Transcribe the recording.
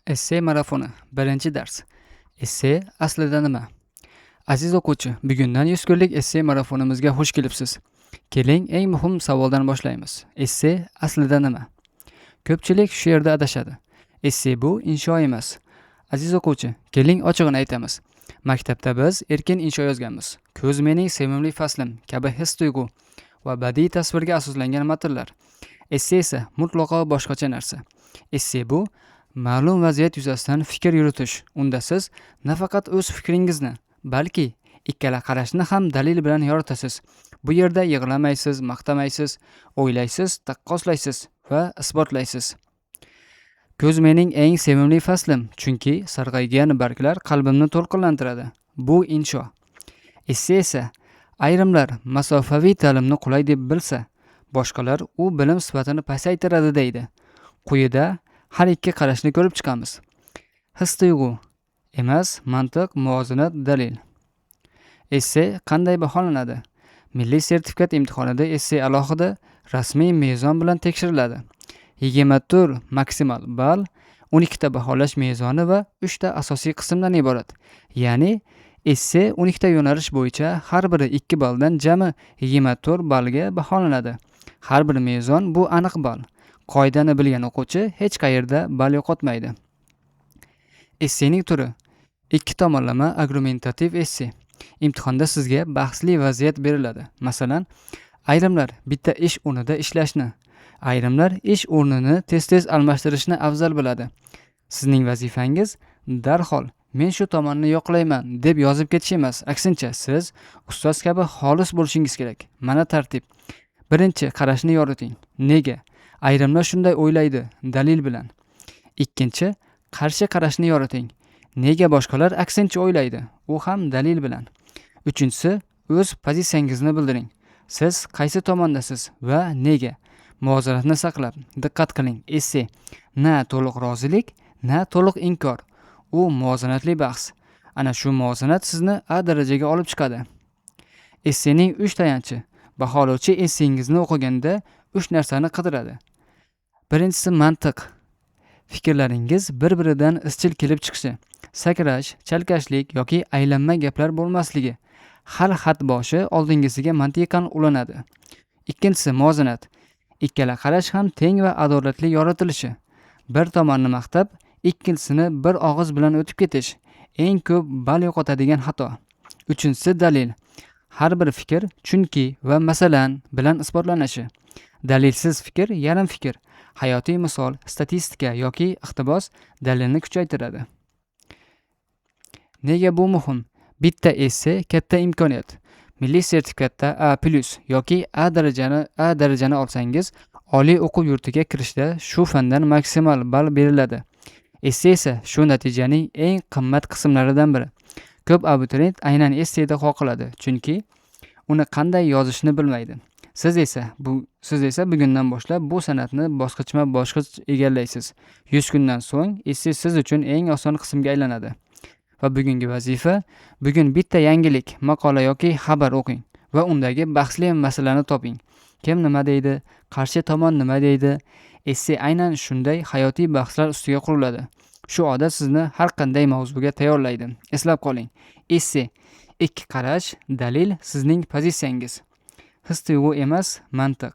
Esse marafoni. Birinchi dars. Esse aslida nima? Aziz o'quvchi, bugundan 100 kunlik esse marafonimizga xush kelibsiz. Keling, eng muhim savoldan boshlaymiz. Esse aslida nima? Ko'pchilik shu yerda adashadi. Esse bu insho emas. Aziz o'quvchi, keling ochig'ini aytamiz. Maktabda biz erkin insho yozganmiz. Ko'z mening sevimli faslim kabi his-tuyg'u va badiiy tasvirga asoslangan matnlar. Esse esa mutlaqo boshqacha narsa. Esse bu ma'lum vaziyat yuzasidan fikr yuritish. Unda siz nafaqat o'z fikringizni, balki ikkala qarashni ham dalil bilan yoritasiz. Bu yerda yig'lamaysiz, maqtamaysiz, o'ylaysiz, taqqoslaysiz va isbotlaysiz. Ko'z mening eng sevimli faslim, chunki sarg'aygan barglar qalbimni to'lqinlantiradi. Bu insho. Esse esa ayrimlar masofaviy ta'limni qulay deb bilsa, boshqalar u bilim sifatini pasaytiradi deydi. Quyida har ikki qarashni ko'rib chiqamiz. His-tuyg'u emas, mantiq, muvozanat, dalil. Esse qanday baholanadi? Milliy sertifikat imtihonida esse alohida rasmiy mezon bilan tekshiriladi. 24 maksimal ball, 12 ta baholash mezoni va 3 ta asosiy qismdan iborat. Ya'ni esse 12 ta yo'nalish bo'yicha har biri 2 balldan jami 24 ballga baholanadi. Har bir mezon bu aniq ball. Qoidani bilgan o'quvchi hech qayerda ball yo'qotmaydi. Essening turi. Ikki tomonlama argumentativ esse. Imtihonda sizga bahsli vaziyat beriladi. Masalan, ayrimlar bitta ish o'rnida ishlashni, ayrimlar ish o'rnini tez-tez almashtirishni afzal biladi. Sizning vazifangiz darhol men shu tomonni yo'qlayman deb yozib ketish emas. Aksincha, siz ustoz kabi xolis bo'lishingiz kerak. Mana tartib. Birinchi qarashni yoriting. Nega? Ayrimlar shunday o'ylaydi, dalil bilan. Ikkinchi, qarshi qarashni yoriting. Nega boshqalar aksincha o'ylaydi? U ham dalil bilan. Uchinchisi, o'z pozitsiyangizni bildiring. Siz qaysi tomondasiz va nega? Muvozanatni saqlab, diqqat qiling. Esse na to'liq rozilik, na to'liq inkor. U muvozanatli bahs. Ana shu muvozanat sizni A darajaga olib chiqadi. Essening 3 tayanchi. Baholovchi essengizni o'qiganda 3 narsani qidiradi. Birinchisi mantiq. Fikrlaringiz bir-biridan izchil kelib chiqishi, sakrash, chalkashlik yoki aylanma gaplar bo'lmasligi. Har xat boshi oldingisiga mantiqan ulanadi. Ikkinchisi muvozanat. Ikkala qarash ham teng va adolatli yoritilishi. Bir tomonni maqtab, ikkinchisini bir og'iz bilan o'tib ketish eng ko'p ball yo'qotadigan xato. Uchinchisi dalil. Har bir fikr chunki va masalan bilan isbotlanishi. Dalilsiz fikr yarim fikr. Hayotiy misol, statistika yoki iqtibos dalilni kuchaytiradi. Nega bu muhim? Bitta esse katta imkoniyat. Milliy sertifikatda A+ yoki A darajani olsangiz, oliy o'quv yurtiga kirishda shu fandan maksimal ball beriladi. Esse esa shu natijaning eng qimmat qismlaridan biri. Ko'p abituriyent aynan esseda qoqiladi, chunki uni qanday yozishni bilmaydi. Siz esa bugundan boshlab bu san'atni bosqichma-bosqich egallaysiz. 100 kundan so'ng esse siz uchun eng oson qismga aylanadi. Va bugungi vazifa, bugun bitta yangilik, maqola yoki xabar o'qing va undagi bahsli masalani toping. Kim nima deydi? Qarshi tomon nima deydi? Esse aynan shunday hayotiy bahslar ustiga quriladi. Shu odat sizni har qanday mavzuga tayyorlaydi. Eslab qoling. Esse, ikki qarash, dalil sizning pozitsiyangiz. His-tuyg'u emas, mantiq.